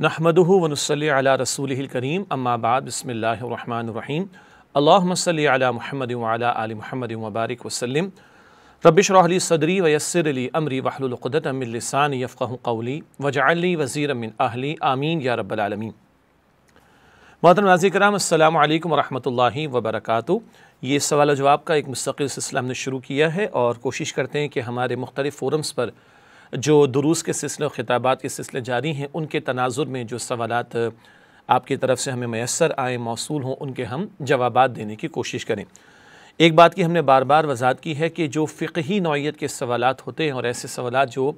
نحمدہ ونصلی علی رسولہ الکریم اما بعد بسم اللہ الرحمن الرحیم اللہم صلی علی محمد وعلی آل محمد وبارک وسلم رب اشرح لی صدری ویسر لی امری واحلل عقدۃ من لسانی یفقہوا قولی واجعل لی وزیرا من اہلی آمین یا رب العالمین۔ محترم ناظرین کرام، السلام علیکم ورحمۃ اللہ وبرکاتہ۔ یہ سوال و جواب کا ایک مستقل سلسلہ ہم نے شروع کیا ہے اور کوشش کرتے ہیں کہ ہمارے مختلف فورمز پر جو دروس کے سلسلے و خطابات کے سلسلے جاری ہیں، ان کے تناظر میں جو سوالات آپ کی طرف سے ہمیں میسر آئیں، موصول ہوں، ان کے ہم جوابات دینے کی کوشش کریں۔ ایک بات کی ہم نے بار بار وضاحت کی ہے کہ جو فقہی نوعیت کے سوالات ہوتے ہیں اور ایسے سوالات جو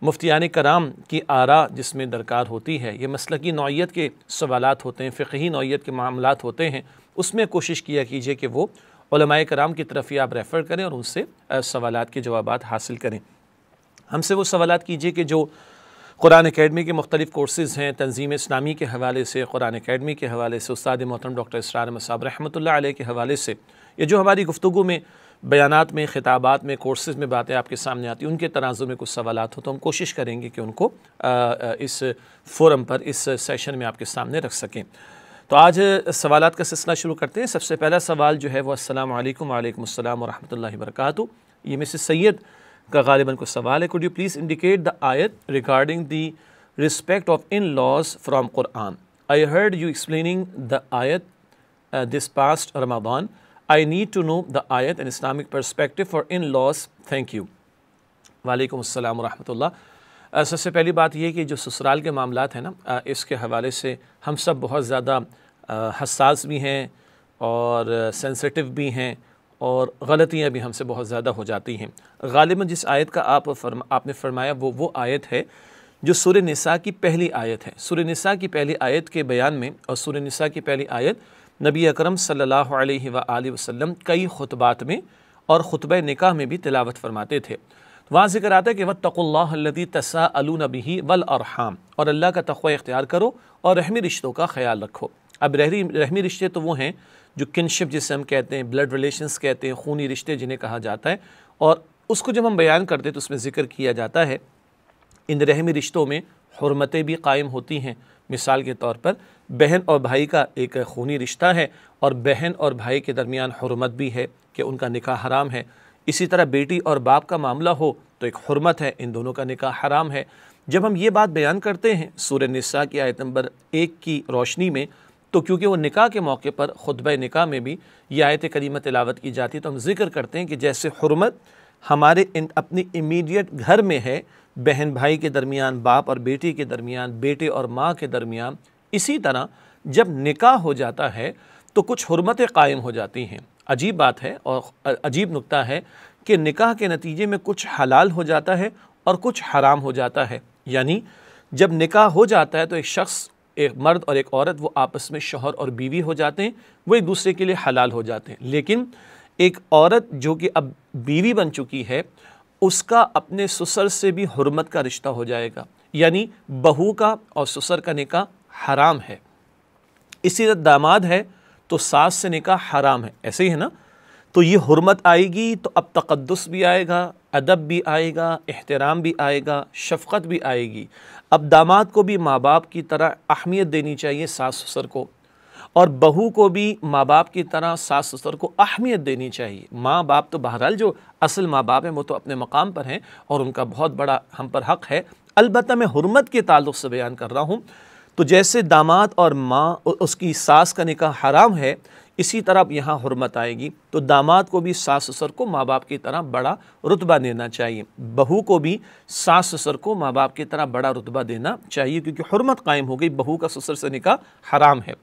مفتیان کرام کی آراء جس میں درکار ہوتی ہے، یہ مسلکی نوعیت کے سوالات ہوتے ہیں، فقہی نوعیت کے معاملات ہوتے ہیں، اس میں کوشش کیا کیجئے کہ وہ علماء کرام کی طرف ہی آپ ریفر کریں اور ان سے سوالات کے جوابات حاصل کریں۔ ہم سے وہ سوالات کیجئے کہ جو قرآن اکیڈمی کے مختلف کورسز ہیں، تنظیم اسلامی کے حوالے سے، قرآن اکیڈمی کے حوالے سے، استاد محترم ڈاکٹر اسرار احمد صاحب رحمۃ اللہ علیہ کے حوالے سے، یہ جو ہماری گفتگو میں، بیانات میں، خطابات میں، کورسز میں باتیں آپ کے سامنے آتی ہیں، ان کے تناظر میں کچھ سوالات ہو تو ہم کوشش کریں گے کہ ان کو اس فورم پر، اس سیشن میں آپ کے سامنے رکھ سکیں۔ تو آج سوالات کا سلسلہ شروع کرتے ہیں۔ سب سے پہلا سوال جو ہے وہ السلام علیکم وعلیکم السلام ورحمۃ اللہ وبرکاتہ۔ یہ مسز سید کا غالباً کو سوال ہے۔ Could you please indicate the ayat regarding the respect of in-laws from Quran? I heard you explaining the ayat this past Ramadan. I need to know the ayat and Islamic perspective for in-laws. Thank you. وعلیکم السلام ورحمۃ اللہ۔ سب سے پہلی بات یہ کہ جو سسرال کے معاملات ہیں نا، اس کے حوالے سے ہم سب بہت زیادہ حساس بھی ہیں اور سینسٹیو بھی ہیں اور غلطیاں بھی ہم سے بہت زیادہ ہو جاتی ہیں۔ غالباً جس آیت کا آپ نے فرمایا وہ آیت ہے جو سورہ نساء کی پہلی آیت ہے۔ سورہ نساء کی پہلی آیت کے بیان میں، اور سورہ نساء کی پہلی آیت نبی اکرم صلی اللہ علیہ وآلہ وسلم کئی خطبات میں اور خطبہ نکاح میں بھی تلاوت فرماتے تھے۔ وہاں ذکر آتا ہے کہ وَاتَّقُوا اللَّهَ الَّذِي تَسَاءَلُونَ بِهِ وَالْأَرْحَامَ، اور اللہ کا تقوی اختیار کرو اور رحمی رشتوں کا خیال رکھو۔ اب رحمی رشتے تو وہ ہیں جو کنشپ جسے ہم کہتے ہیں، بلڈ ریلیشنز کہتے ہیں، خونی رشتے جنہیں کہا جاتا ہے، اور اس کو جب ہم بیان کرتے ہیں تو اس میں ذکر کیا جاتا ہے ان رحمی رشتوں میں حرمتیں بھی قائم ہوتی ہیں۔ مثال کے طور پر بہن اور بھائی کا ایک خونی رشتہ ہے اور بہن اور بھائی کے درمیان حرمت بھی ہے کہ ان کا نکاح حرام ہے۔ اسی طرح بیٹی اور باپ کا معاملہ ہو تو ایک حرمت ہے، ان دونوں کا نکاح حرام ہے۔ جب ہم یہ بات بیان کرتے ہیں سورہ نساء کی آیت نمبر 1 کی روشنی میں، تو کیونکہ وہ نکاح کے موقع پر خطبہ نکاح میں بھی یہ آیت کریمہ تلاوت کی جاتی ہے، تو ہم ذکر کرتے ہیں کہ جیسے حرمت ہمارے اپنی امیڈیٹ گھر میں ہے، بہن بھائی کے درمیان، باپ اور بیٹی کے درمیان، بیٹے اور ماں کے درمیان، اسی طرح جب نکاح ہو جاتا ہے تو کچھ حرمتیں قائم ہو جاتی ہیں۔ عجیب بات ہے اور عجیب نکتہ ہے کہ نکاح کے نتیجے میں کچھ حلال ہو جاتا ہے اور کچھ حرام ہو جاتا ہے۔ یعنی جب نکاح ہو جاتا ہے تو ایک شخص، ایک مرد اور ایک عورت، وہ آپس میں شوہر اور بیوی ہو جاتے ہیں، وہ ایک دوسرے کے لیے حلال ہو جاتے ہیں۔ لیکن ایک عورت جو کہ اب بیوی بن چکی ہے، اس کا اپنے سسر سے بھی حرمت کا رشتہ ہو جائے گا، یعنی بہو کا اور سسر کا نکاح حرام ہے۔ اسی طرح داماد ہے تو ساس سے نکاح حرام ہے، ایسے ہی ہے نا؟ تو یہ حرمت آئے گی تو اب تقدس بھی آئے گا، ادب بھی آئے گا، احترام بھی آئے گا، شفقت بھی آئے گی۔ اب داماد کو بھی ماں باپ کی طرح اہمیت دینی چاہیے ساس سسر کو، اور بہو کو بھی ماں باپ کی طرح ساس سسر کو اہمیت دینی چاہیے۔ ماں باپ تو بہرحال جو اصل ماں باپ ہیں وہ تو اپنے مقام پر ہیں اور ان کا بہت بڑا ہم پر حق ہے، البتہ میں حرمت کے تعلق سے بیان کر رہا ہوں۔ تو جیسے داماد اور ماں، اس کی ساس کا نکاح حرام ہے، اسی طرح یہاں حرمت آئے گی تو داماد کو بھی ساس سسر کو ماں باپ کی طرح بڑا رتبہ دینا چاہیے، بہو کو بھی ساس سسر کو ماں باپ کی طرح بڑا رتبہ دینا چاہیے، کیونکہ حرمت قائم ہو گئی، بہو کا سسر سے نکاح حرام ہے۔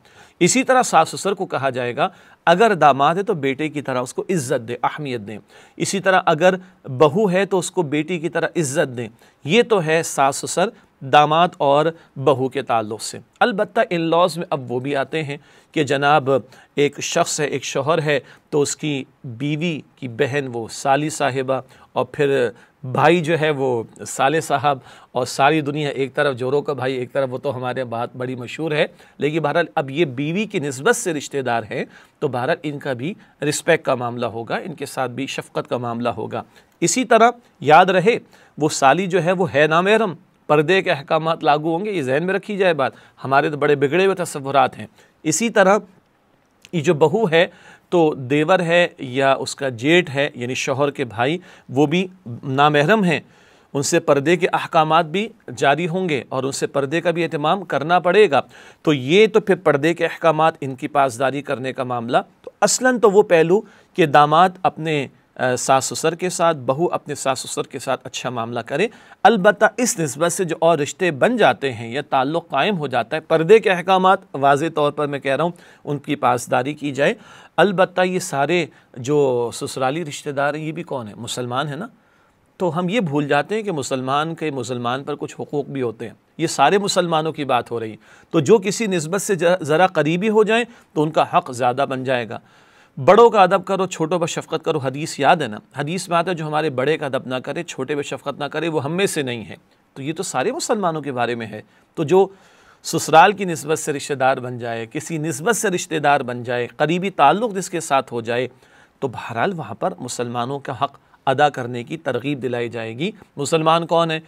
اسی طرح ساس سسر کو کہا جائے گا اگر داماد ہے تو بیٹے کی طرح اس کو عزت دیں، اہمیت دیں۔ اسی طرح اگر بہو ہے تو اس کو بیٹی کی طرح عزت دیں۔ یہ تو ہے ساس سسر، داماد اور بہو کے تعلق سے۔ البتہ ان لاز میں اب وہ بھی آتے ہیں کہ جناب ایک شخص ہے، ایک شوہر ہے، تو اس کی بیوی کی بہن وہ سالی صاحبہ، اور پھر بھائی جو ہے وہ سالے صاحب، اور ساری دنیا ایک طرف جوروں کا بھائی ایک طرف، وہ تو ہمارے بات بڑی مشہور ہے۔ لیکن بہرحال اب یہ بیوی کی نسبت سے رشتہ دار ہیں تو بہرحال ان کا بھی رسپیکٹ کا معاملہ ہوگا، ان کے ساتھ بھی شفقت کا معاملہ ہوگا۔ اسی طرح یاد رہے وہ سالی جو ہے وہ ہے نامحرم، پردے کے احکامات لاگو ہوں گے، یہ ذہن میں رکھی جائے بات، ہمارے تو بڑے بگڑے ہوئے تصورات ہیں۔ اسی طرح یہ جو بہو ہے تو دیور ہے یا اس کا جیٹ ہے یعنی شوہر کے بھائی، وہ بھی نامحرم ہیں، ان سے پردے کے احکامات بھی جاری ہوں گے اور ان سے پردے کا بھی اہتمام کرنا پڑے گا۔ تو یہ تو پھر پردے کے احکامات، ان کی پاسداری کرنے کا معاملہ، تو اصلاً تو وہ پہلو کہ داماد اپنے ساس سسر کے ساتھ، بہو اپنے ساس سسر کے ساتھ اچھا معاملہ کرے۔ البتہ اس نسبت سے جو اور رشتے بن جاتے ہیں یا تعلق قائم ہو جاتا ہے، پردے کے احکامات واضح طور پر میں کہہ رہا ہوں ان کی پاسداری کی جائے۔ البتہ یہ سارے جو سسرالی رشتہ دار ہیں یہ بھی کون ہیں؟ مسلمان ہیں نا، تو ہم یہ بھول جاتے ہیں کہ مسلمان پر کچھ حقوق بھی ہوتے ہیں، یہ سارے مسلمانوں کی بات ہو رہی ہے، تو جو کسی نسبت سے ذرا قریبی ہو جائیں تو ان کا حق زیادہ بن جائے گا۔ بڑوں کا ادب کرو، چھوٹوں پر شفقت کرو، حدیث یاد ہے نا، حدیث میں آتا ہے جو ہمارے بڑے کا ادب نہ کرے، چھوٹے پر شفقت نہ کرے، وہ ہم میں سے نہیں ہے۔ تو یہ تو سارے مسلمانوں کے بارے میں ہے۔ تو جو سسرال کی نسبت سے رشتہ دار بن جائے، کسی نسبت سے رشتہ دار بن جائے، قریبی تعلق جس کے ساتھ ہو جائے، تو بہرحال وہاں پر مسلمانوں کا حق ادا کرنے کی ترغیب دلائی جائے گی۔ مسلمان کون ہے؟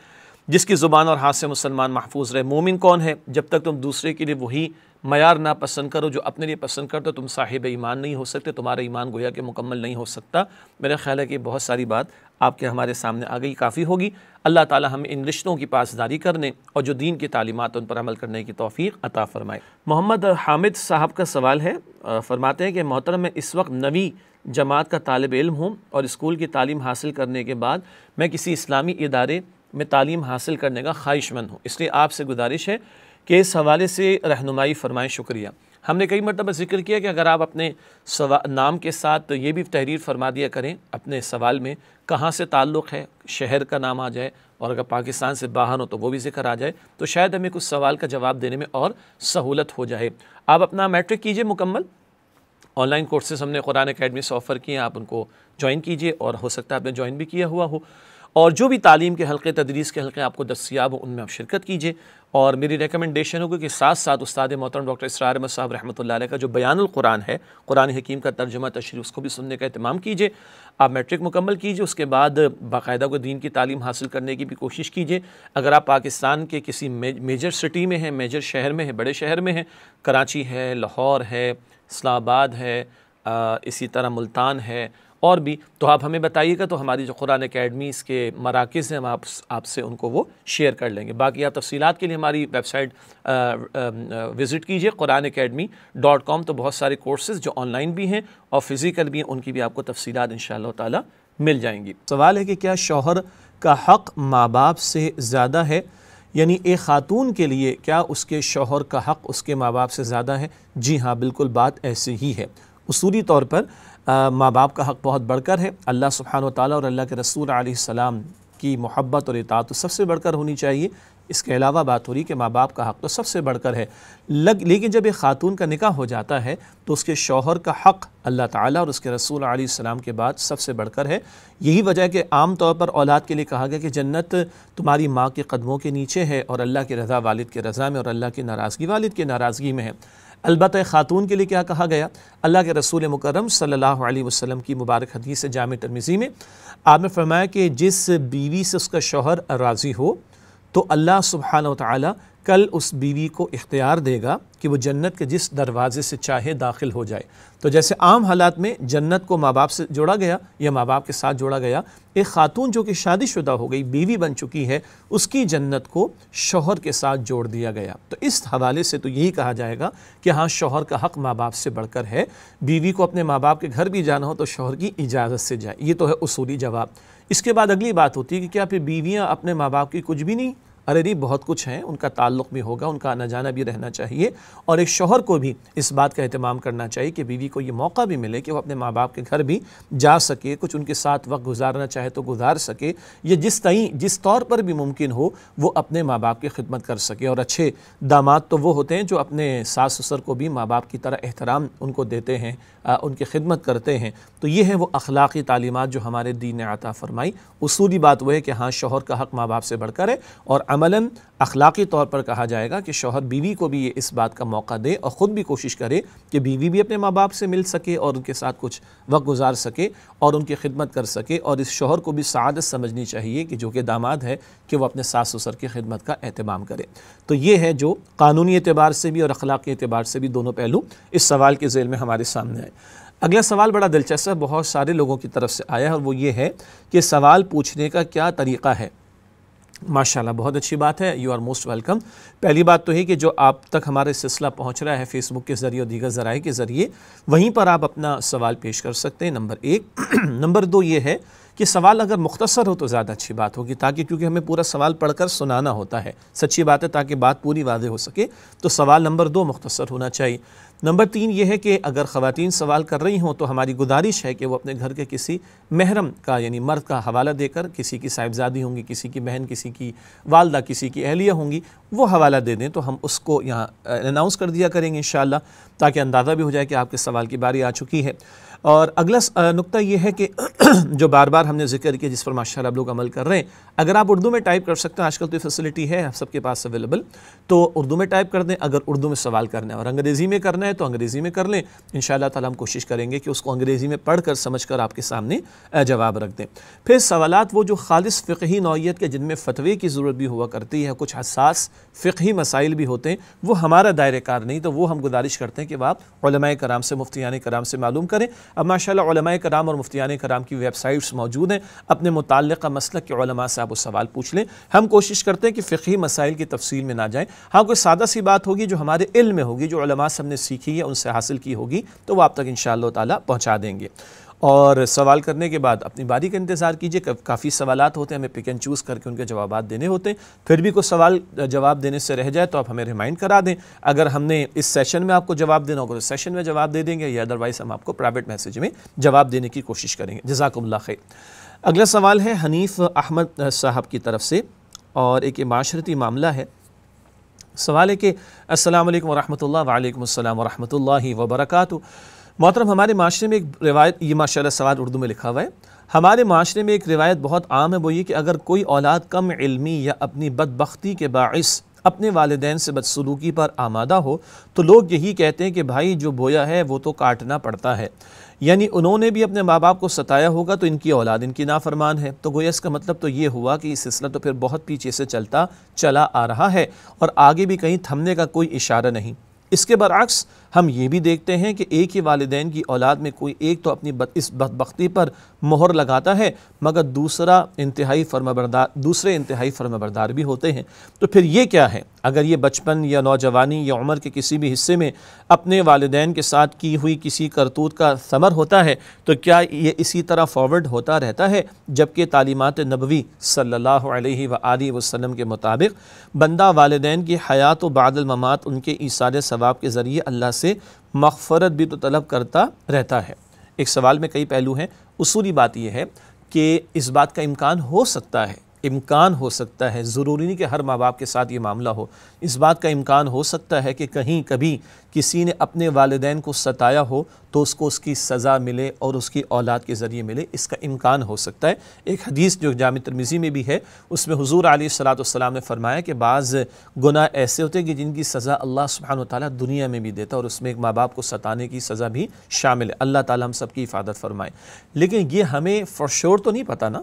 جس کی زبان اور ہاتھ سے مسلمان محفوظ رہے۔ مومن کون ہے؟ جب تک تم دوسرے کے لیے وہی معیار نہ پسند کرو جو اپنے لیے پسند کرتے، تم صاحب ایمان نہیں ہو سکتے، تمہارا ایمان گویا کہ مکمل نہیں ہو سکتا۔ میرا خیال ہے کہ بہت ساری بات آپ کے ہمارے سامنے آ گئی، کافی ہوگی۔ اللہ تعالی ہمیں ان رشتوں کی پاسداری کرنے اور جو دین کی تعلیمات ان پر عمل کرنے کی توفیق عطا فرمائے۔ محمد حامد صاحب کا سوال ہے، فرماتے ہیں کہ محترم میں اس وقت 9ویں جماعت کا طالب علم ہوں اور اسکول کی تعلیم حاصل کرنے کے بعد میں کسی اسلامی ادارے میں تعلیم حاصل کرنے کا خواہش مند ہوں، اس لیے آپ سے گزارش ہے کہ اس حوالے سے رہنمائی فرمائیں، شکریہ۔ ہم نے کئی مرتبہ ذکر کیا کہ اگر آپ اپنے نام کے ساتھ یہ بھی تحریر فرما دیا کریں اپنے سوال میں کہاں سے تعلق ہے، شہر کا نام آ جائے، اور اگر پاکستان سے باہر ہو تو وہ بھی ذکر آ جائے، تو شاید ہمیں کچھ سوال کا جواب دینے میں اور سہولت ہو جائے۔ آپ اپنا میٹرک کیجئے مکمل، آن لائن کورسز ہم نے قرآن اکیڈمی سے آفر کیے ہیں، آپ ان کو جوائن کیجئے، اور ہو سکتا ہے آپ نے جوائن بھی کیا ہوا ہو، اور جو بھی تعلیم کے حلقے، تدریس کے حلقے آپ کو دستیاب ہو ان میں آپ شرکت کیجئے۔ اور میری ریکمنڈیشن ہوگی کہ ساتھ ساتھ استاد محترم ڈاکٹر اسرار احمد صاحب رحمۃ اللہ علیہ کا جو بیان القرآن ہے، قرآن حکیم کا ترجمہ تشریح، اس کو بھی سننے کا اہتمام کیجئے۔ آپ میٹرک مکمل کیجئے، اس کے بعد باقاعدہ کو دین کی تعلیم حاصل کرنے کی بھی کوشش کیجئے۔ اگر آپ پاکستان کے کسی میجر سٹی میں ہیں، میجر شہر میں ہیں، بڑے شہر میں ہیں، کراچی ہے، لاہور ہے، اسلام آباد ہے، اسی طرح ملتان ہے، اور بھی، تو آپ ہمیں بتائیے گا، تو ہماری جو قرآن اکیڈمیز کے مراکز ہیں ہم آپ سے ان کو وہ شیئر کر لیں گے۔ باقی آپ تفصیلات کے لیے ہماری ویب سائٹ وزٹ کیجئے قuranicademy.com، تو بہت سارے کورسز جو آن لائن بھی ہیں اور فزیکل بھی ہیں، ان کی بھی آپ کو تفصیلات انشاءاللہ تعالی مل جائیں گی۔ سوال ہے کہ کیا شوہر کا حق ماں باپ سے زیادہ ہے؟ یعنی ایک خاتون کے لیے کیا اس کے شوہر کا حق اس کے ماں باپ سے زیادہ ہے؟ جی ہاں، بالکل بات ایسی ہی ہے۔ اصولی طور پر ماں باپ کا حق بہت بڑھ کر ہے۔ اللہ سبحانہ و تعالیٰ اور اللہ کے رسول علیہ السلام کی محبت اور اطاعت تو سب سے بڑھ کر ہونی چاہیے۔ اس کے علاوہ بات ہو رہی کہ ماں باپ کا حق تو سب سے بڑھ کر ہے، لیکن جب ایک خاتون کا نکاح ہو جاتا ہے تو اس کے شوہر کا حق اللہ تعالیٰ اور اس کے رسول علیہ السلام کے بعد سب سے بڑھ کر ہے۔ یہی وجہ ہے کہ عام طور پر اولاد کے لیے کہا گیا کہ جنت تمہاری ماں کے قدموں کے نیچے ہے، اور اللہ کی رضا والد کے رضا میں، اور اللہ کی ناراضگی والد کے ناراضگی میں ہے۔ البتہ خاتون کے لیے کیا کہا گیا؟ اللہ کے رسول مکرم صلی اللہ علیہ وسلم کی مبارک حدیث جامع ترمذی میں آپ نے فرمایا کہ جس بیوی سے اس کا شوہر راضی ہو تو اللہ سبحانہ و تعالیٰ کل اس بیوی کو اختیار دے گا کہ وہ جنت کے جس دروازے سے چاہے داخل ہو جائے۔ تو جیسے عام حالات میں جنت کو ماں باپ سے جوڑا گیا یا ماں باپ کے ساتھ جوڑا گیا، ایک خاتون جو کہ شادی شدہ ہو گئی، بیوی بن چکی ہے، اس کی جنت کو شوہر کے ساتھ جوڑ دیا گیا۔ تو اس حوالے سے تو یہی کہا جائے گا کہ ہاں، شوہر کا حق ماں باپ سے بڑھ کر ہے۔ بیوی کو اپنے ماں باپ کے گھر بھی جانا ہو تو شوہر کی اجازت سے جائے، یہ تو ہے اصولی جواب۔ اس کے بعد اگلی بات ہوتی ہے کہ کیا پھر بیویاں اپنے ماں باپ کی کچھ بھی نہیں؟ ارے نہیں، بہت کچھ ہیں، ان کا تعلق بھی ہوگا، ان کا آنا جانا بھی رہنا چاہیے، اور ایک شوہر کو بھی اس بات کا اہتمام کرنا چاہیے کہ بیوی کو یہ موقع بھی ملے کہ وہ اپنے ماں باپ کے گھر بھی جا سکے، کچھ ان کے ساتھ وقت گزارنا چاہے تو گزار سکے، یا جس طور پر بھی ممکن ہو وہ اپنے ماں باپ کی خدمت کر سکے۔ اور اچھے داماد تو وہ ہوتے ہیں جو اپنے ساس سسر کو بھی ماں باپ کی طرح احترام ان کو دیتے ہیں، ان کی خدمت کرتے ہیں۔ تو یہ ہیں وہ اخلاقی تعلیمات جو ہمارے دین نے عطا فرمائی۔ اصولی بات وہ ہے کہ ہاں، شوہر کا حق ماں باپ سے بڑھ کر ہے، اور عملاً اخلاقی طور پر کہا جائے گا کہ شوہر بیوی کو بھی یہ اس بات کا موقع دے اور خود بھی کوشش کرے کہ بیوی بھی اپنے ماں باپ سے مل سکے اور ان کے ساتھ کچھ وقت گزار سکے اور ان کی خدمت کر سکے، اور اس شوہر کو بھی سعادت سمجھنی چاہیے کہ جو کہ داماد ہے کہ وہ اپنے ساس سسر کی خدمت کا اہتمام کرے۔ تو یہ ہے جو قانونی اعتبار سے بھی اور اخلاقی اعتبار سے بھی دونوں پہلو اس سوال کے ذیل میں ہمارے سامنے آئے۔ اگلا سوال بڑا دلچسپ ہے، بہت سارے لوگوں کی طرف سے آیا ہے، اور وہ یہ ہے کہ سوال پوچھنے کا کیا طریقہ ہے۔ ماشاءاللہ، بہت اچھی بات ہے، یو آر موسٹ ویلکم۔ پہلی بات تو ہے کہ جو آپ تک ہمارے سلسلہ پہنچ رہا ہے فیس بک کے ذریعے اور دیگر ذرائع کے ذریعے، وہیں پر آپ اپنا سوال پیش کر سکتے ہیں، نمبر 1۔ نمبر 2 یہ ہے کہ سوال اگر مختصر ہو تو زیادہ اچھی بات ہوگی، تاکہ کیونکہ ہمیں پورا سوال پڑھ کر سنانا ہوتا ہے، سچی بات ہے، تاکہ بات پوری واضح ہو سکے، تو سوال نمبر 2 مختصر ہونا چاہیے۔ نمبر 3 یہ ہے کہ اگر خواتین سوال کر رہی ہوں تو ہماری گزارش ہے کہ وہ اپنے گھر کے کسی محرم کا یعنی مرد کا حوالہ دے کر، کسی کی صاحبزادی ہوں گی، کسی کی بہن، کسی کی والدہ، کسی کی اہلیہ ہوں گی، وہ حوالہ دے دیں تو ہم اس کو یہاں اناؤنس کر دیا کریں گے انشاءاللہ، تاکہ اندازہ بھی ہو جائے کہ آپ کے سوال کی باری آ چکی ہے۔ اور اگلا نقطہ یہ ہے کہ جو بار بار ہم نے ذکر کیا، جس پر ماشاءاللہ آپ لوگ عمل کر رہے ہیں، اگر آپ اردو میں ٹائپ کر سکتے ہیں، آج کل تو یہ فیسلٹی ہے سب کے پاس اویلیبل، تو اردو میں ٹائپ کر دیں اگر اردو میں سوال کرنا ہے، اور انگریزی میں کرنا ہے تو انگریزی میں کر لیں، انشاءاللہ تعالی ہم کوشش کریں گے کہ اس کو انگریزی میں پڑھ کر سمجھ کر آپ کے سامنے جواب رکھ دیں۔ پھر سوالات وہ جو خالص فقہی نوعیت کے، جن میں فتوے کی ضرورت بھی ہوا کرتی ہے، کچھ حساس فقہی مسائل بھی ہوتے ہیں، وہ ہمارا دائرہ کار نہیں، تو وہ ہم گزارش کرتے ہیں کہ آپ علماء کرام سے، مفتیان کرام سے معلوم کریں۔ اب ماشاءاللہ علماء کرام اور مفتیان کرام کی ویب سائٹس موجود ہیں، اپنے متعلقہ مسلک کے علماء سے آپ وہ سوال پوچھ لیں۔ ہم کوشش کرتے ہیں کہ فقہی مسائل کی تفصیل میں نہ جائیں، ہاں کوئی سادہ سی بات ہوگی جو ہمارے علم میں ہوگی، جو علماء سے ہم نے سیکھی ہے، ان سے حاصل کی ہوگی، تو وہ آپ تک انشاءاللہ تعالی پہنچا دیں گے۔ اور سوال کرنے کے بعد اپنی باری کا انتظار کیجئے، کافی سوالات ہوتے ہیں، ہمیں پک اینڈ چوز کر کے ان کے جوابات دینے ہوتے ہیں، پھر بھی کوئی سوال جواب دینے سے رہ جائے تو آپ ہمیں ریمائنڈ کرا دیں، اگر ہم نے اس سیشن میں آپ کو جواب دینا ہوگا تو سیشن میں جواب دے دیں گے، یا ادروائز ہم آپ کو پرائیویٹ میسیج میں جواب دینے کی کوشش کریں گے۔ جزاکم اللہ خیر۔ اگلا سوال ہے حنیف احمد صاحب کی طرف سے، اور ایک معاشرتی معاملہ ہے۔ سوال ہے کہ السلام علیکم ورحمۃ اللہ۔ وعلیکم السلام ورحمۃ اللہ وبرکاتہ۔ محترم، ہمارے معاشرے میں ایک روایت، یہ ماشاءاللہ سوال اردو میں لکھا ہوا ہے، ہمارے معاشرے میں ایک روایت بہت عام ہے، وہ یہ کہ اگر کوئی اولاد کم علمی یا اپنی بدبختی کے باعث اپنے والدین سے بدسلوکی پر آمادہ ہو تو لوگ یہی کہتے ہیں کہ بھائی جو بویا ہے وہ تو کاٹنا پڑتا ہے، یعنی انہوں نے بھی اپنے ماں باپ کو ستایا ہوگا تو ان کی اولاد ان کی نافرمان ہے۔ تو گویا اس کا مطلب تو یہ ہوا کہ یہ سلسلہ تو پھر بہت پیچھے سے چلا آ رہا ہے اور آگے بھی کہیں تھمنے کا کوئی اشارہ نہیں۔ اس کے برعکس ہم یہ بھی دیکھتے ہیں کہ ایک ہی والدین کی اولاد میں کوئی ایک تو اپنی اس بدبختی پر مہر لگاتا ہے، مگر دوسرے انتہائی فرمانبردار بھی ہوتے ہیں۔ تو پھر یہ کیا ہے؟ اگر یہ بچپن یا نوجوانی یا عمر کے کسی بھی حصے میں اپنے والدین کے ساتھ کی ہوئی کسی کرتوت کا ثمر ہوتا ہے تو کیا یہ اسی طرح فارورڈ ہوتا رہتا ہے؟ جبکہ تعلیمات نبوی صلی اللہ علیہ وآلہ وسلم کے مطابق بندہ والدین کی حیات و بعد الممات ان کے ایصال ثواب کے ذریعے اللہ سے مغفرت بھی تو طلب کرتا رہتا ہے۔ ایک سوال میں کئی پہلو ہیں، اصولی بات یہ ہے کہ اس بات کا امکان ہو سکتا ہے، ضروری نہیں کہ ہر ماں باپ کے ساتھ یہ معاملہ ہو، اس بات کا امکان ہو سکتا ہے کہ کہیں کبھی کسی نے اپنے والدین کو ستایا ہو تو اس کو اس کی سزا ملے اور اس کی اولاد کے ذریعے ملے، اس کا امکان ہو سکتا ہے۔ ایک حدیث جو جامع ترمذی میں بھی ہے، اس میں حضور علیہ الصلوۃ والسلام نے فرمایا کہ بعض گناہ ایسے ہوتے ہیں کہ جن کی سزا اللہ سبحانہ وتعالیٰ دنیا میں بھی دیتا ہے، اور اس میں ایک ماں باپ کو ستانے کی سزا بھی شامل ہے۔ اللہ تعالیٰ ہم سب کی حفاظت فرمائے۔ لیکن یہ ہمیں فور شور تو نہیں پتہ نا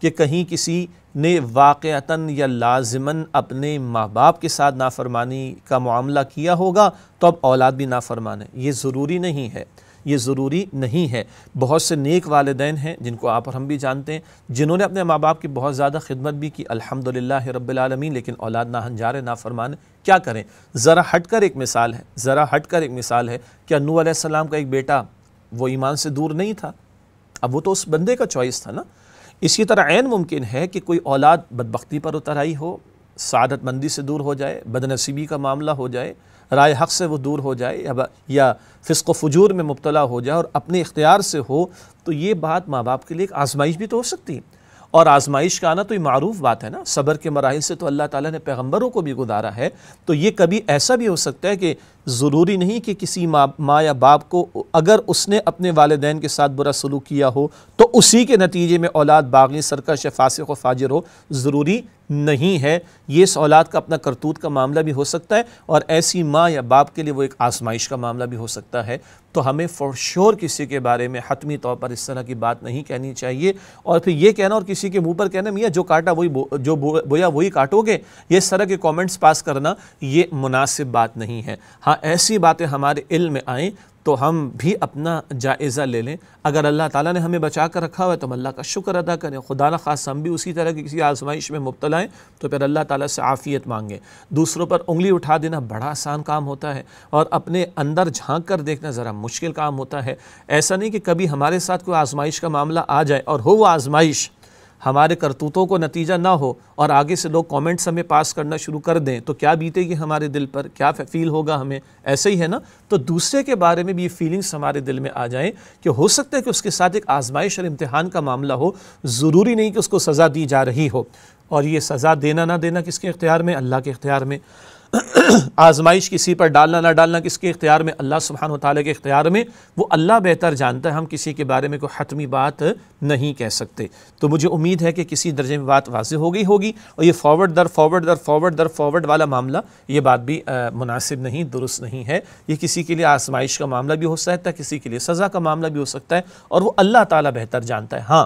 کہ کہیں کسی نے واقعتاً یا لازماً اپنے ماں باپ کے ساتھ نافرمانی کا معاملہ کیا ہوگا تو اب اولاد بھی نافرمان ہے۔ یہ ضروری نہیں ہے۔ بہت سے نیک والدین ہیں جن کو آپ اور ہم بھی جانتے ہیں، جنہوں نے اپنے ماں باپ کی بہت زیادہ خدمت بھی کی، الحمدللہ رب العالمین، لیکن اولاد ناہنجار ہے، نافرمان ہے۔ کیا کریں؟ ذرا ہٹ کر ایک مثال ہے، کیا نوح علیہ السلام کا ایک بیٹا وہ ایمان سے دور نہیں تھا؟ اب وہ تو اس بندے کا چوائس تھا نا۔ اسی طرح عین ممکن ہے کہ کوئی اولاد بدبختی پر اتر آئی ہو، سعادت مندی سے دور ہو جائے، بدنصیبی کا معاملہ ہو جائے، رائے حق سے وہ دور ہو جائے، یا فسق و فجور میں مبتلا ہو جائے اور اپنے اختیار سے ہو، تو یہ بات ماں باپ کے لیے ایک آزمائش بھی تو ہو سکتی ہے، اور آزمائش کا آنا تو یہ معروف بات ہے نا۔ صبر کے مراحل سے تو اللہ تعالیٰ نے پیغمبروں کو بھی گزارا ہے، تو یہ کبھی ایسا بھی ہو سکتا ہے کہ ضروری نہیں کہ کسی ماں یا باپ کو اگر اس نے اپنے والدین کے ساتھ برا سلوک کیا ہو تو اسی کے نتیجے میں اولاد باغی، سرکش، فاسق و فاجر ہو، ضروری نہیں ہے۔ یہ اس اولاد کا اپنا کرتوت کا معاملہ بھی ہو سکتا ہے، اور ایسی ماں یا باپ کے لیے وہ ایک آزمائش کا معاملہ بھی ہو سکتا ہے۔ تو ہمیں فور شور کسی کے بارے میں حتمی طور پر اس طرح کی بات نہیں کہنی چاہیے، اور پھر یہ کہنا اور کسی کے منہ پر کہنا میاں جو کاٹا وہی جو بویا وہی کاٹو گے، یہ اس طرح کے کامنٹس پاس کرنا یہ مناسب بات نہیں ہے۔ ہاں ایسی باتیں ہمارے علم میں آئیں تو ہم بھی اپنا جائزہ لے لیں۔ اگر اللہ تعالیٰ نے ہمیں بچا کر رکھا ہوا ہے تو ہم اللہ کا شکر ادا کریں، خدا نہ خواستہ ہم بھی اسی طرح کی کسی آزمائش میں مبتلا ہیں تو پھر اللہ تعالیٰ سے عافیت مانگیں۔ دوسروں پر انگلی اٹھا دینا بڑا آسان کام ہوتا ہے، اور اپنے اندر جھانک کر دیکھنا ذرا مشکل کام ہوتا ہے۔ ایسا نہیں کہ کبھی ہمارے ساتھ کوئی آزمائش کا معاملہ آ جائے اور ہو وہ آزمائش ہمارے کرتوتوں کو نتیجہ نہ ہو، اور آگے سے لوگ کامنٹس ہمیں پاس کرنا شروع کر دیں تو کیا بیتے گی ہمارے دل پر، کیا فیل ہوگا ہمیں؟ ایسے ہی ہے نا۔ تو دوسرے کے بارے میں بھی یہ فیلنگس ہمارے دل میں آ جائیں کہ ہو سکتا ہے کہ اس کے ساتھ ایک آزمائش اور امتحان کا معاملہ ہو، ضروری نہیں کہ اس کو سزا دی جا رہی ہو، اور یہ سزا دینا نہ دینا کس کے اختیار میں؟ اللہ کے اختیار میں۔ آزمائش کسی پر ڈالنا نہ ڈالنا کس کے اختیار میں؟ اللہ سبحانہ وتعالی کے اختیار میں۔ وہ اللہ بہتر جانتا ہے، ہم کسی کے بارے میں کوئی حتمی بات نہیں کہہ سکتے۔ تو مجھے امید ہے کہ کسی درجے میں بات واضح ہوگی، اور یہ فارورڈ در فارورڈ در فارورڈ در فارورڈ والا معاملہ یہ بات بھی مناسب نہیں، درست نہیں ہے۔ یہ کسی کے لیے آزمائش کا معاملہ بھی ہو سکتا ہے، کسی کے لیے سزا کا معاملہ بھی ہو سکتا ہے، اور وہ اللہ تعالیٰ بہتر جانتا ہے۔ ہاں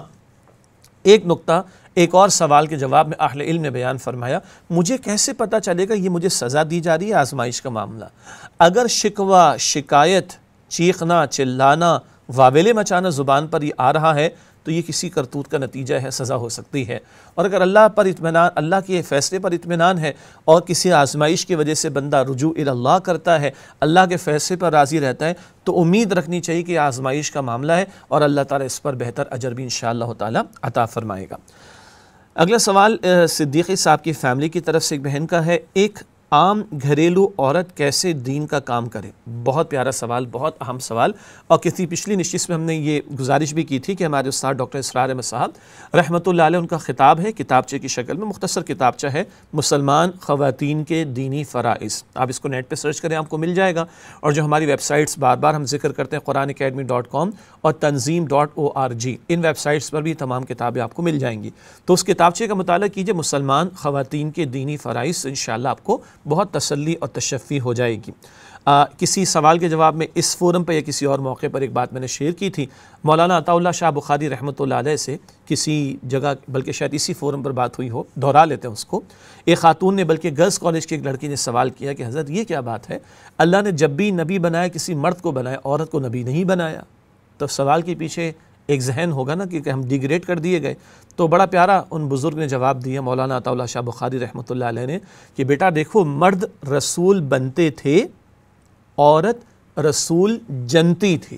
ایک نقطہ ایک اور سوال کے جواب میں اہل علم نے بیان فرمایا، مجھے کیسے پتہ چلے گا یہ مجھے سزا دی جا رہی ہے آزمائش کا معاملہ؟ اگر شکوہ، شکایت، چیخنا، چلانا، واویلے مچانا زبان پر یہ آ رہا ہے تو یہ کسی کرتوت کا نتیجہ ہے، سزا ہو سکتی ہے۔ اور اگر اللہ پر اطمینان، اللہ کے فیصلے پر اطمینان ہے، اور کسی آزمائش کی وجہ سے بندہ رجوع اللہ کرتا ہے، اللہ کے فیصلے پر راضی رہتا ہے، تو امید رکھنی چاہیے کہ یہ آزمائش کا معاملہ ہے، اور اللہ تعالیٰ اس پر بہتر اجر بھی انشاءاللہ تعالیٰ عطا فرمائے گا۔ اگلا سوال صدیقی صاحب کی فیملی کی طرف سے ایک بہن کا ہے، ایک عام گھریلو عورت کیسے دین کا کام کرے؟ بہت پیارا سوال، بہت اہم سوال، اور کسی پچھلی نشست میں ہم نے یہ گزارش بھی کی تھی کہ ہمارے استاد ڈاکٹر اسرار احمد صاحب رحمۃ اللہ علیہ ان کا خطاب ہے کتابچے کی شکل میں، مختصر کتابچہ ہے، مسلمان خواتین کے دینی فرائض۔ آپ اس کو نیٹ پہ سرچ کریں، آپ کو مل جائے گا۔ اور جو ہماری ویب سائٹس بار بار ہم ذکر کرتے ہیں قرآنacademy.com اور tanzeem.org، ان ویب سائٹس پر بھی تمام کتابیں آپ کو مل جائیں گی۔ تو اس کتابچے کا مطالعہ کیجئے، مسلمان خواتین کے دینی فرائض، انشاءاللہ آپ کو بہت تسلی اور تشفی ہو جائے گی۔ کسی سوال کے جواب میں اس فورم پہ یا کسی اور موقع پر ایک بات میں نے شیئر کی تھی، مولانا عطا اللہ شاہ بخاری رحمۃ اللہ علیہ سے کسی جگہ، بلکہ شاید اسی فورم پر بات ہوئی ہو، دہرا لیتے ہیں اس کو۔ ایک خاتون نے، بلکہ گرلز کالج کی ایک لڑکی نے سوال کیا کہ حضرت یہ کیا بات ہے، اللہ نے جب بھی نبی بنایا کسی مرد کو بنایا، عورت کو نبی نہیں بنایا؟ تو سوال کے پیچھے ایک ذہن ہوگا نا کہ ہم ڈیگریڈ کر دیے گئے۔ تو بڑا پیارا ان بزرگ نے جواب دیا، مولانا عطا اللہ شاہ بخاری رحمۃ اللہ علیہ نے، کہ بیٹا دیکھو، مرد رسول بنتے تھے، عورت رسول جنتی تھی۔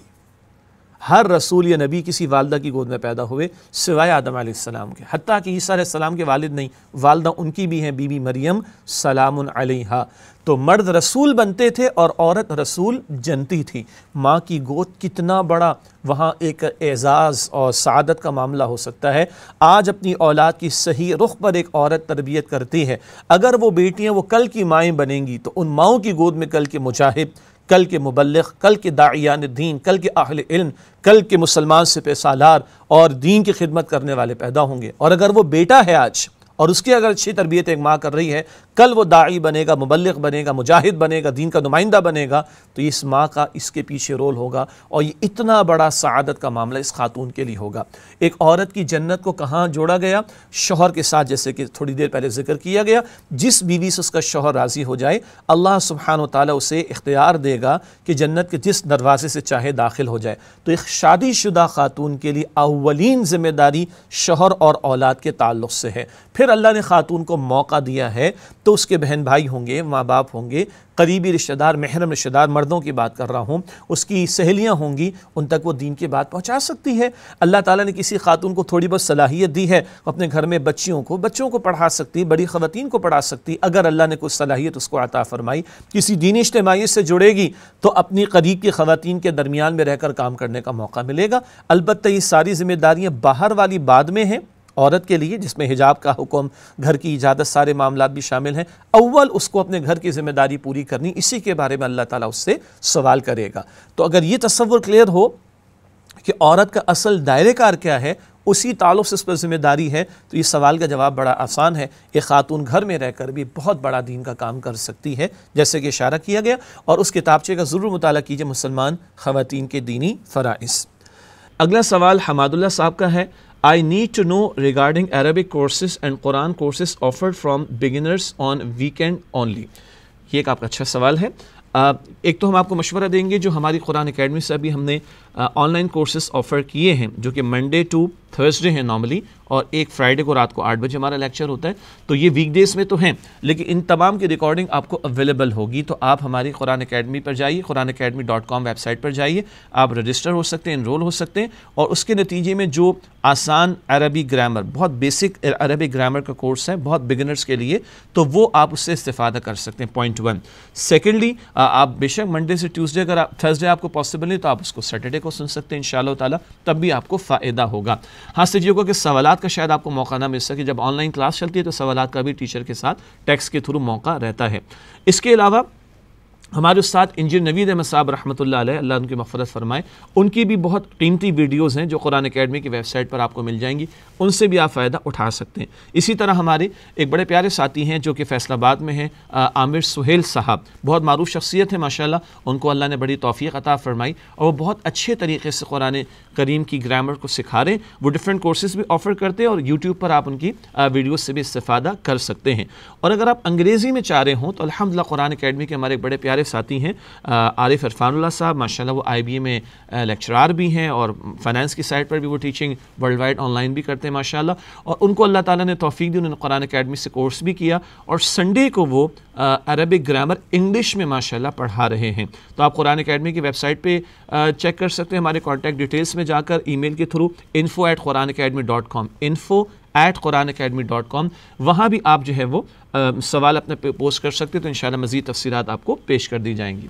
ہر رسول یا نبی کسی والدہ کی گود میں پیدا ہوئے سوائے آدم علیہ السلام کے، حتیٰ کہ عیسیٰ علیہ السلام کے والد نہیں، والدہ ان کی بھی ہیں، بی بی مریم سلام علیہا۔ تو مرد رسول بنتے تھے اور عورت رسول جنتی تھی۔ ماں کی گود کتنا بڑا وہاں ایک اعزاز اور سعادت کا معاملہ ہو سکتا ہے۔ آج اپنی اولاد کی صحیح رخ پر ایک عورت تربیت کرتی ہے، اگر وہ بیٹیاں وہ کل کی مائیں بنیں گی تو ان ماؤں کی گود میں کل کے مجاہد، کل کے مبلغ، کل کے داعیان دین، کل کے اہل علم، کل کے مسلمان سپہ سالار اور دین کی خدمت کرنے والے پیدا ہوں گے۔ اور اگر وہ بیٹا ہے آج، اور اس کی اگر اچھی تربیت ایک ماں کر رہی ہے، کل وہ داعی بنے گا، مبلغ بنے گا، مجاہد بنے گا، دین کا نمائندہ بنے گا، تو اس ماں کا اس کے پیچھے رول ہوگا، اور یہ اتنا بڑا سعادت کا معاملہ اس خاتون کے لیے ہوگا۔ ایک عورت کی جنت کو کہاں جوڑا گیا؟ شوہر کے ساتھ، جیسے کہ تھوڑی دیر پہلے ذکر کیا گیا، جس بیوی سے اس کا شوہر راضی ہو جائے، اللہ سبحانہ وتعالی اسے اختیار دے گا کہ جنت کے جس دروازے سے چاہے داخل ہو جائے۔ تو ایک شادی شدہ خاتون کے لیے اولین ذمہ داری شوہر اور اولاد کے تعلق سے ہے۔ پھر اللہ نے خاتون کو موقع دیا ہے تو اس کے بہن بھائی ہوں گے، ماں باپ ہوں گے، قریبی رشتہ دار، محرم رشتہ دار، مردوں کی بات کر رہا ہوں، اس کی سہیلیاں ہوں گی، ان تک وہ دین کی بات پہنچا سکتی ہے۔ اللہ تعالیٰ نے کسی خاتون کو تھوڑی بہت صلاحیت دی ہے، اپنے گھر میں بچوں کو پڑھا سکتی، بڑی خواتین کو پڑھا سکتی، اگر اللہ نے کچھ صلاحیت اس کو عطا فرمائی، کسی دینی اجتماعیت سے جڑے گی تو اپنی قریب کی خواتین کے درمیان میں رہ کر کام کرنے کا موقع ملے گا۔ البتہ یہ ساری ذمہ داریاں باہر والی بعد میں ہیں عورت کے لیے، جس میں حجاب کا حکم، گھر کی اجازت، سارے معاملات بھی شامل ہیں۔ اول اس کو اپنے گھر کی ذمہ داری پوری کرنی، اسی کے بارے میں اللہ تعالیٰ اس سے سوال کرے گا۔ تو اگر یہ تصور کلیئر ہو کہ عورت کا اصل دائرہ کار کیا ہے، اسی تعلق سے اس پر ذمہ داری ہے، تو یہ سوال کا جواب بڑا آسان ہے۔ ایک خاتون گھر میں رہ کر بھی بہت بڑا دین کا کام کر سکتی ہے، جیسے کہ اشارہ کیا گیا، اور اس کتابچے کا ضرور مطالعہ کیجئے، مسلمان خواتین کے دینی فرائض۔ اگلا سوال حماد اللہ صاحب کا ہے، I need to know regarding Arabic courses and Quran courses offered from beginners on weekend only۔ یہ ایک آپ کا اچھا سوال ہے۔ ایک تو ہم آپ کو مشورہ دیں گے، جو ہماری قرآن اکیڈمی سے ابھی ہم نے آن لائن کورسز آفر کیے ہیں، جو کہ منڈے ٹو تھرسڈے ہیں نارملی، اور ایک فرائیڈے کو رات کو 8 بجے ہمارا لیکچر ہوتا ہے، تو یہ ویک ڈیز میں تو ہیں، لیکن ان تمام کی ریکارڈنگ آپ کو اویلیبل ہوگی۔ تو آپ ہماری قرآن اکیڈمی پر جائیے، قرآنacademy.com ویب سائٹ پر جائیے، آپ رجسٹر ہو سکتے ہیں، انرول ہو سکتے ہیں، اور اس کے نتیجے میں جو آسان عربی گرامر، بہت بیسک عربی گرامر کا کورس ہے بہت بگنرز کے لیے، تو وہ آپ اس سے استفادہ کر سکتے ہیں، پوائنٹ 1۔ سیکنڈلی، آپ بے شک منڈے سے ٹیوزڈے، اگر تھرسڈے آپ کو پاسبل نہیں تو آپ اس کو سیٹرڈے کو سن سکتے ہیں انشاءاللہ تعالیٰ، تب بھی آپ کو فائدہ ہوگا۔ ہاں سچ ہوگا کہ سوالات کا شاید آپ کو موقع نہ مل سکے، جب آن لائن کلاس چلتی ہے تو سوالات کا بھی ٹیچر کے ساتھ ٹیکسٹ کے تھرو موقع رہتا ہے۔ اس کے علاوہ ہمارے استاد انجینئر نوید احمد صاحب رحمۃ اللہ علیہ، اللہ ان کی مغفرت فرمائے، ان کی بھی بہت قیمتی ویڈیوز ہیں جو قرآن اکیڈمی کی ویب سائٹ پر آپ کو مل جائیں گی، ان سے بھی آپ فائدہ اٹھا سکتے ہیں۔ اسی طرح ہمارے ایک بڑے پیارے ساتھی ہیں جو کہ فیصل آباد میں ہیں، عامر سہیل صاحب، بہت معروف شخصیت ہے ماشاءاللہ، ان کو اللہ نے بڑی توفیق عطا فرمائی، اور وہ بہت اچھے طریقے سے قرآن کریم کی گرامر کو سکھا رہے ہیں۔ وہ ڈفرینٹ کورسز بھی آفر کرتے ہیں، اور یوٹیوب پر آپ ان کی ویڈیوز سے بھی استفادہ کر سکتے ہیں۔ اور اگر آپ انگریزی میں چاہ رہے ہوں تو الحمدللہ قرآن اکیڈمی کے ہمارے ایک بڑے پیارے ساتھی ہیں عارف عرفان اللہ صاحب، ماشاءاللہ وہ IBA میں لیکچرار بھی ہیں، اور فائنانس کی سائٹ پر بھی وہ teaching world wide online بھی کرتے ہیں ماشاءاللہ، اور ان کو اللہ تعالیٰ نے توفیق دی، انہوں نے قرآن اکیڈمی سے کورس بھی کیا، اور سنڈے کو وہ عربک گرامر انگلش میں ماشاءاللہ پڑھا رہے ہیں۔ تو آپ قرآن اکیڈمی کی ویب سائٹ پہ چیک کر سکتے ہیں، ہمارے کانٹیکٹ ڈیٹیلز میں جا کر ای میل کے تھرو info@quranacademy.com info@quranacademy.com، وہاں بھی آپ جو ہے وہ سوال اپنے پوسٹ کر سکتے ہیں، تو انشاءاللہ مزید تفصیلات آپ کو پیش کر دی جائیں گی۔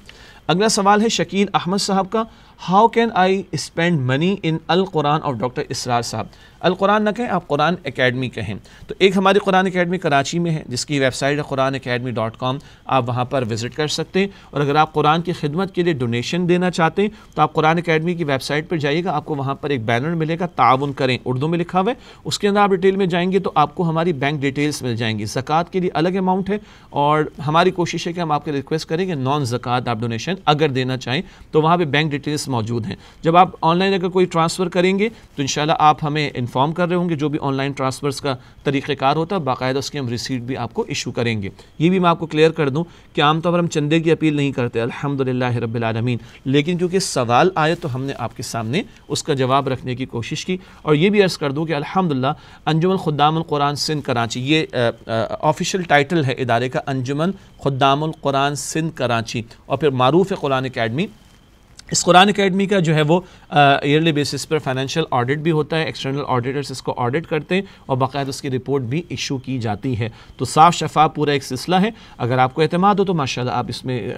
اگلا سوال ہے شکیل احمد صاحب کا، how can I spend money in القرآن آف ڈاکٹر اسرار صاحب۔ القرآن نہ کہیں، آپ قرآن اکیڈمی کہیں۔ تو ایک ہماری قرآن اکیڈمی کراچی میں ہے، جس کی ویب سائٹ ہے قرآنacademy.com، آپ وہاں پر وزٹ کر سکتے ہیں، اور اگر آپ قرآن کی خدمت کے لیے ڈونیشن دینا چاہتے ہیں تو آپ قرآن اکیڈمی کی ویب سائٹ پر جائیے گا، آپ کو وہاں پر ایک بینر ملے گا، تعاون کریں، اردو میں لکھا ہوا ہے، اس کے اندر آپ ڈیٹیل میں جائیں گے تو آپ کو ہماری بینک ڈیٹیلز مل جائیں گی۔ زکوٰۃ کے لیے الگ اماؤنٹ ہے، اور ہماری کوشش ہے کہ ہم آپ کے ریکویسٹ کریں کہ نان زکوٰۃ آپ ڈونیشن اگر دینا چاہیں تو وہاں پہ بینک ڈیٹیلز موجود ہیں۔ جب آپ آن لائن اگر کوئی ٹرانسفر کریں گے تو انشاءاللہ آپ ہمیں انفارم کر رہے ہوں گے، جو بھی آن لائن ٹرانسفرز کا طریقہ کار ہوتا ہے باقاعدہ اس کی ہم ریسیٹ بھی آپ کو ایشو کریں گے۔ یہ بھی میں آپ کو کلیئر کر دوں کہ عام طور پر ہم چندے کی اپیل نہیں کرتے الحمدللہ رب العالمین، لیکن کیونکہ سوال آئے تو ہم نے آپ کے سامنے اس کا جواب رکھنے کی کوشش کی۔ اور یہ بھی عرض کر دوں کہ الحمدللہ انجمن خدام القرآن سندھ کراچی، یہ آفیشیل ٹائٹل ہے ادارے کا، انجمن خدام القرآن سندھ کراچی، اور پھر معروف ہے قرآن اکیڈمی۔ اس قرآن اکیڈمی کا جو ہے وہ ایئرلی بیسس پر فائنینشیل آڈٹ بھی ہوتا ہے، ایکسٹرنل آڈیٹرز اس کو آڈٹ کرتے ہیں، اور باقاعدہ اس کی رپورٹ بھی ایشو کی جاتی ہے۔ تو صاف شفاف پورا ایک سلسلہ ہے، اگر آپ کو اعتماد ہو تو ماشاءاللہ آپ اس میں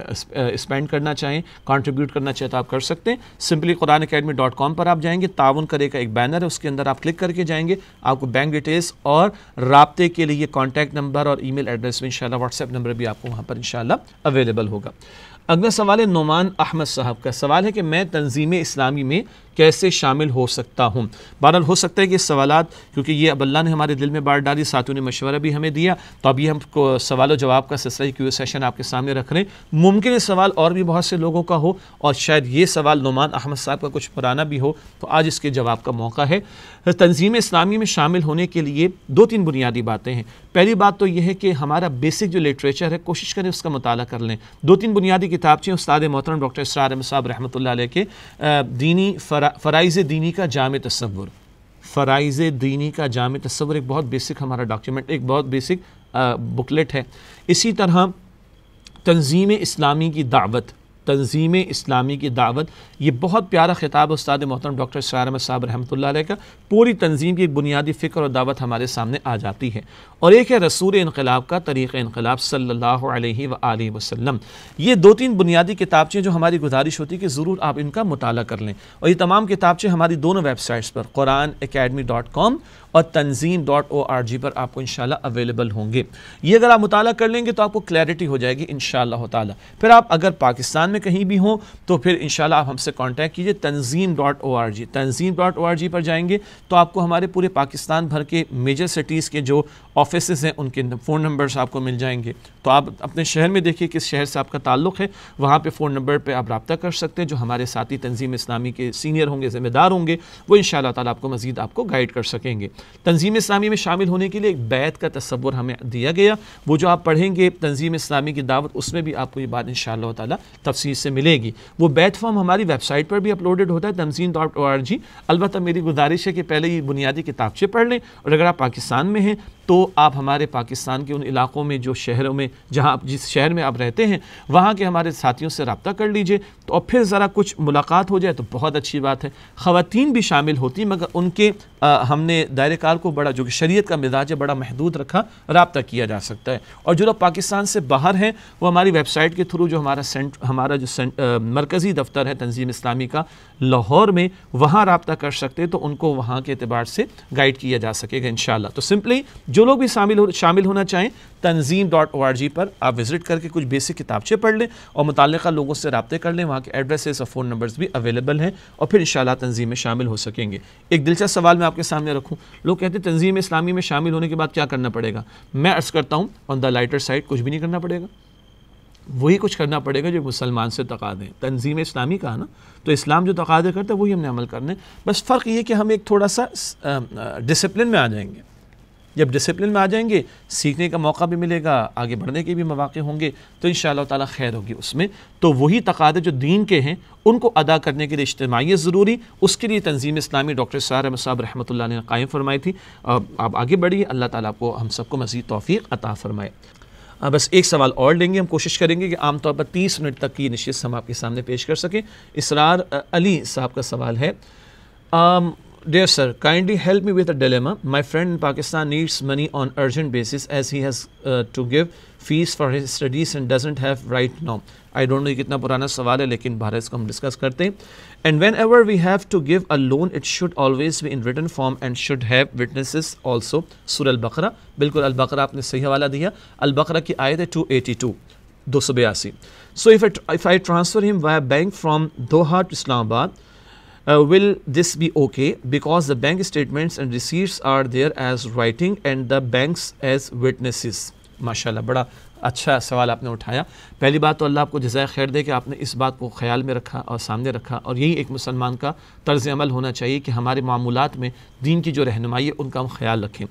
اسپینڈ کرنا چاہیں، کنٹریبیوٹ کرنا چاہیں تو آپ کر سکتے ہیں۔ سمپلی قرآنacademy.com پر آپ جائیں گے، تعاون کرے کا ایک بینر ہے، اس کے اندر آپ کلک کر کے جائیں گے، آپ کو بینک ڈیٹیلز اور رابطے کے لیے کانٹیکٹ نمبر اور ای میل ایڈریس میں انشاءاللہ واٹس ایپ نمبر بھی آپ کو وہاں پر انشاءاللہ اویلیبل ہوگا۔ اگلا سوال ہے نعمان احمد صاحب کا، سوال ہے کہ میں تنظیم اسلامی میں کیسے شامل ہو سکتا ہوں؟ بہرحال ہو سکتا ہے کہ سوالات، کیونکہ یہ اب اللہ نے ہمارے دل میں بات ڈالی، ساتھیوں نے مشورہ بھی ہمیں دیا، تو اب یہ ہم کو سوال و جواب کا سلسلہ کیو سیشن آپ کے سامنے رکھ رہے ہیں۔ ممکن ہے سوال اور بھی بہت سے لوگوں کا ہو، اور شاید یہ سوال نعمان احمد صاحب کا کچھ پرانا بھی ہو، تو آج اس کے جواب کا موقع ہے۔ تنظیم اسلامی میں شامل ہونے کے لیے 2-3 بنیادی باتیں ہیں۔ پہلی بات تو یہ ہے کہ ہمارا بیسک جو لٹریچر ہے کوشش کریں اس کا مطالعہ کر لیں۔ 2-3 بنیادی کتابچیں استاد محترم ڈاکٹر اسرار احمد صاحب رحمۃ اللہ علیہ کے دینی فرائض دینی کا جامع تصور، فرائض دینی کا جامع تصور ایک بہت بیسک ہمارا ڈاکیومنٹ، ایک بہت بیسک بکلیٹ ہے۔ اسی طرح تنظیم اسلامی کی دعوت، تنظیم اسلامی کی دعوت، یہ بہت پیارا خطاب استاد محترم ڈاکٹر اسرار احمد صاحب رحمۃ اللہ علیہ کا، پوری تنظیم کی ایک بنیادی فکر اور دعوت ہمارے سامنے آ جاتی ہے۔ اور ایک ہے رسول انقلاب کا طریق انقلاب صلی اللہ علیہ وآلہ وسلم۔ یہ 2-3 بنیادی کتابچیں جو ہماری گزارش ہوتی ہے کہ ضرور آپ ان کا مطالعہ کر لیں، اور یہ تمام کتابچیں ہماری دونوں ویب سائٹس پر قرآنacademy.com اور تنظیم.org پر آپ کو انشاءاللہ اویلیبل ہوں گے۔ یہ اگر آپ مطالعہ کر لیں گے تو آپ کو کلیئرٹی ہو جائے گی انشاءاللہ تعالی۔ پھر آپ اگر پاکستان پاکستان میں کہیں بھی ہوں تو پھر انشاءاللہ آپ ہم سے کانٹیکٹ کیجئے tanzeem.org tanzeem.org پر جائیں گے تو آپ کو ہمارے پورے پاکستان بھر کے میجر سٹیز کے جو آفیسز ہیں ان کے فون نمبرز آپ کو مل جائیں گے. تو آپ اپنے شہر میں دیکھیے کس شہر سے آپ کا تعلق ہے, وہاں پہ فون نمبر پہ آپ رابطہ کر سکتے ہیں. جو ہمارے ساتھی تنظیم اسلامی کے سینئر ہوں گے, ذمہ دار ہوں گے, وہ انشاءاللہ تعالیٰ آپ کو مزید آپ کو گائیڈ کر سکیں گے. تنظیم اسلامی میں شامل ہونے کے لیے ایک بیعت کا تصور ہمیں دیا گیا, وہ جو آپ پڑھیں گے تنظیم اسلامی کی دعوت, اس میں بھی آپ کو یہ بات انشاءاللہ تعالیٰ تفصیل سے ملے گی. وہ بیعت فارم ہماری ویب سائٹ پر بھی اپلوڈڈ ہوتا ہے tanzeem.org. البتہ میری گزارش ہے کہ پہلے یہ بنیادی کتابچے پڑھ لیں, اور اگر آپ پاکستان میں ہیں تو آپ ہمارے پاکستان کے ان علاقوں میں جو شہروں میں جہاں جس شہر میں آپ رہتے ہیں وہاں کے ہمارے ساتھیوں سے رابطہ کر لیجئے, تو اور پھر ذرا کچھ ملاقات ہو جائے تو بہت اچھی بات ہے. خواتین بھی شامل ہوتی مگر ان کے ہم نے دائرہ کار کو بڑا, جو کہ شریعت کا مزاج ہے, بڑا محدود رکھا, رابطہ کیا جا سکتا ہے. اور جو لوگ پاکستان سے باہر ہیں وہ ہماری ویب سائٹ کے تھرو جو ہمارا جو مرکزی دفتر ہے تنظیم اسلامی کا لاہور میں, وہاں رابطہ کر سکتے, تو ان کو وہاں کے اعتبار سے گائیڈ کیا جا سکے گا انشاءاللہ. تو سمپلی جو لوگ بھی شامل ہونا چاہیں tanzeem.org پر آپ وزٹ کر کے کچھ بیسک کتابچے پڑھ لیں اور متعلقہ لوگوں سے رابطے کر لیں. وہاں کے ایڈریسز اور فون نمبرز بھی اویلیبل ہیں, اور پھر انشاءاللہ تنظیم میں شامل ہو سکیں گے. ایک دلچسپ سوال میں آپ کے سامنے رکھوں. لوگ کہتے ہیں تنظیم اسلامی میں شامل ہونے کے بعد کیا کرنا پڑے گا. میں عرض کرتا ہوں آن دا لائٹر سائڈ کچھ بھی نہیں کرنا پڑے گا, وہی کچھ کرنا پڑے گا جو مسلمان سے تقاضے ہیں. تنظیم اسلامی کا نا, تو اسلام جو تقاضے کرتا ہے وہی ہم نے عمل کرنے. بس فرق یہ کہ ہم ایک تھوڑا سا ڈسپلن میں آ جائیں گے. جب ڈسپلن میں آ جائیں گے سیکھنے کا موقع بھی ملے گا, آگے بڑھنے کے بھی مواقع ہوں گے, تو انشاءاللہ تعالیٰ خیر ہوگی اس میں. تو وہی تقاضے جو دین کے ہیں ان کو ادا کرنے کے لیے اجتماعیت ضروری, اس کے لیے تنظیم اسلامی ڈاکٹر سعد احمد صاحب رحمۃ اللہ نے قائم فرمائی تھی. آپ آگے بڑھیے, اللہ تعالیٰ آپ کو ہم سب کو مزید توفیق عطا فرمائے. بس ایک سوال اور لیں گے, ہم کوشش کریں گے کہ عام طور پر 30 منٹ تک کی نشست ہم آپ کے سامنے پیش کر سکیں. اسرار علی صاحب کا سوال ہے. Dear sir, kindly help me with a dilemma. My friend in Pakistan needs money on urgent basis as he has to give fees for his studies and doesn't have right now. I don't know یہ کتنا پرانا سوال ہے, لیکن بہرحال اس کو ہم discuss کرتے ہیں. And whenever we have to give a loan, it should always be in written form and should have witnesses also. سورہ البقرہ, بالکل البقرہ آپ نے صحیح حوالہ دیا. البقرہ کی آیت ہے 282, 282. So if I transfer him via bank from Doha to Islamabad, will this be okay because the bank statements and receipts are there as writing and the banks as witnesses. ماشاءاللہ بڑا اچھا سوال آپ نے اٹھایا. پہلی بات تو اللہ آپ کو جزائے خیر دے کہ آپ نے اس بات کو خیال میں رکھا اور سامنے رکھا, اور یہی ایک مسلمان کا طرز عمل ہونا چاہیے کہ ہمارے معاملات میں دین کی جو رہنمائی ہے ان کا ہم خیال رکھیں.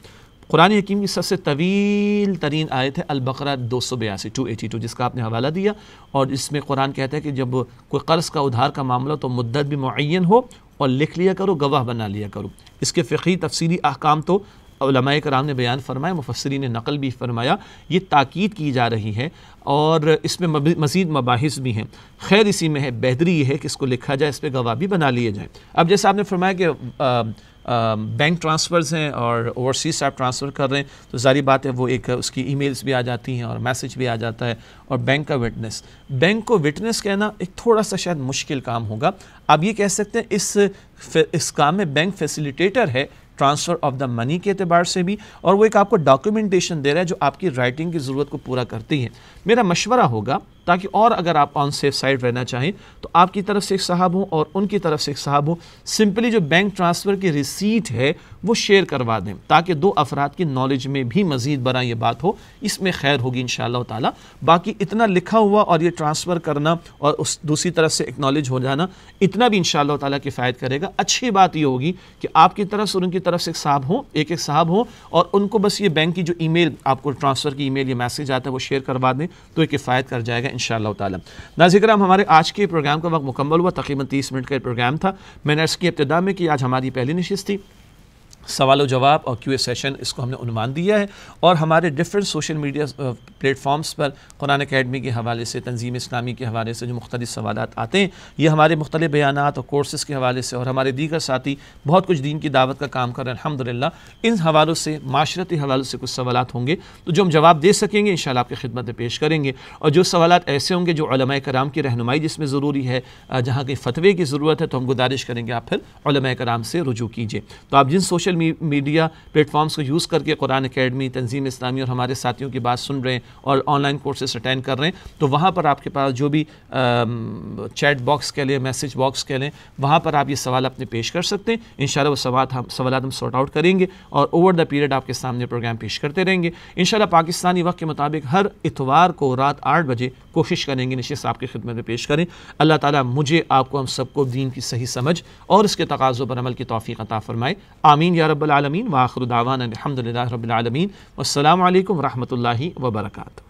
قرآن حکیم کی سب سے طویل ترین آیت ہے البقرہ 282 282 جس کا آپ نے حوالہ دیا, اور اس میں قرآن کہتا ہے کہ جب کوئی قرض کا ادھار کا معاملہ تو مدت بھی معین ہو اور لکھ لیا کرو, گواہ بنا لیا کرو. اس کے فقہی تفصیلی احکام تو علماء کرام نے بیان فرمایا, مفسرین نے نقل بھی فرمایا. یہ تاکید کی جا رہی ہے اور اس میں مزید مباحث بھی ہیں. خیر اسی میں ہے, بہتری یہ ہے کہ اس کو لکھا جائے, اس پہ گواہ بھی بنا لیے جائیں. اب جیسے آپ نے فرمایا کہ بینک ٹرانسفرز ہیں اور اوورسیز سے آپ ٹرانسفر کر رہے ہیں, تو ظاہری بات ہے وہ ایک اس کی ای میلز بھی آ جاتی ہیں اور میسج بھی آ جاتا ہے, اور بینک کا وٹنس. بینک کو وٹنس کہنا ایک تھوڑا سا شاید مشکل کام ہوگا. آپ یہ کہہ سکتے ہیں اس کام میں بینک فیسیلیٹیٹر ہے ٹرانسفر آف دا منی کے اعتبار سے بھی, اور وہ ایک آپ کو ڈاکیومنٹیشن دے رہا ہے جو آپ کی رائٹنگ کی ضرورت کو پورا کرتی ہے. میرا مشورہ ہوگا تاکہ اور اگر آپ آن سیف سائڈ رہنا چاہیں تو آپ کی طرف سے ایک صاحب ہوں اور ان کی طرف سے ایک صاحب ہوں, سمپلی جو بینک ٹرانسفر کی ریسیٹ ہے وہ شیئر کروا دیں تاکہ دو افراد کی نالج میں بھی مزید برآں یہ بات ہو. اس میں خیر ہوگی انشاءاللہ تعالی. باقی اتنا لکھا ہوا اور یہ ٹرانسفر کرنا اور اس دوسری طرف سے اکنالج ہو جانا, اتنا بھی انشاءاللہ تعالی کفایت کرے گا. اچھی بات یہ ہوگی کہ آپ کی طرف سے اور ان کی طرف سے ایک صاحب ہوں, ایک صاحب ہوں, اور ان کو بس یہ بینک کی جو ای میل آپ کو ٹرانسفر کی ای میل یا میسج آتا ہے وہ شیئر کروا دیں تو یہ کفایت کر جائے گا انشاءاللہ تعالی. ناظرین کرام, ہمارے آج کے پروگرام کا وقت مکمل ہوا. تقریباً 30 منٹ کا یہ پروگرام تھا. میں نے عرض کی ابتدا میں کہ آج ہماری پہلی نشست تھی, سوال و جواب اور کیو اے سیشن اس کو ہم نے عنوان دیا ہے, اور ہمارے different social media platforms پر قرآن اکیڈمی کے حوالے سے, تنظیم اسلامی کے حوالے سے جو مختلف سوالات آتے ہیں, یہ ہمارے مختلف بیانات اور کورسز کے حوالے سے, اور ہمارے دیگر ساتھی بہت کچھ دین کی دعوت کا کام کر رہے ہیں الحمدللہ. ان حوالوں سے, معاشرتی حوالوں سے کچھ سوالات ہوں گے تو جو ہم جواب دے سکیں گے انشاءاللہ آپ کی خدمت میں پیش کریں گے, اور جو سوالات ایسے ہوں گے جو علماء کرام کی رہنمائی جس میں ضروری ہے, جہاں کی فتوے کی ضرورت ہے, تو ہم گزارش کریں گے آپ پھر علماء کرام سے رجوع کیجیے. تو آپ جن سوشل میڈیا پلیٹ فارمز کو یوز کر کے قرآن اکیڈمی، تنظیم اسلامی اور ہمارے ساتھیوں کی بات سن رہے ہیں اور آن لائن کورسز اٹینڈ کر رہے ہیں، تو وہاں پر آپ کے پاس جو بھی چیٹ باکس کے لیے، میسیج باکس کے لیے، وہاں پر آپ یہ سوال اپنے پیش کر سکتے ہیں. انشاءاللہ وہ سوالات ہم سارٹ آؤٹ کریں گے اور اوور دا پیریڈ آپ کے سامنے پروگرام پیش کرتے رہیں گے. انشاءاللہ پاکستانی وقت کے مطابق ہر اتوار کو رات 8 بجے کوشش کریں گے نشست آپ کی خدمت میں پیش کریں. اللہ تعالیٰ مجھے، آپ کو، ہم سب کو دین کی صحیح سمجھ اور اس کے تقاضوں پر عمل کی توفیق عطا فرمائے. آمین یا رب العالمین. وآخر دعوانا الحمدللہ رب العالمین. والسلام علیکم ورحمۃ اللہ وبرکاتہ.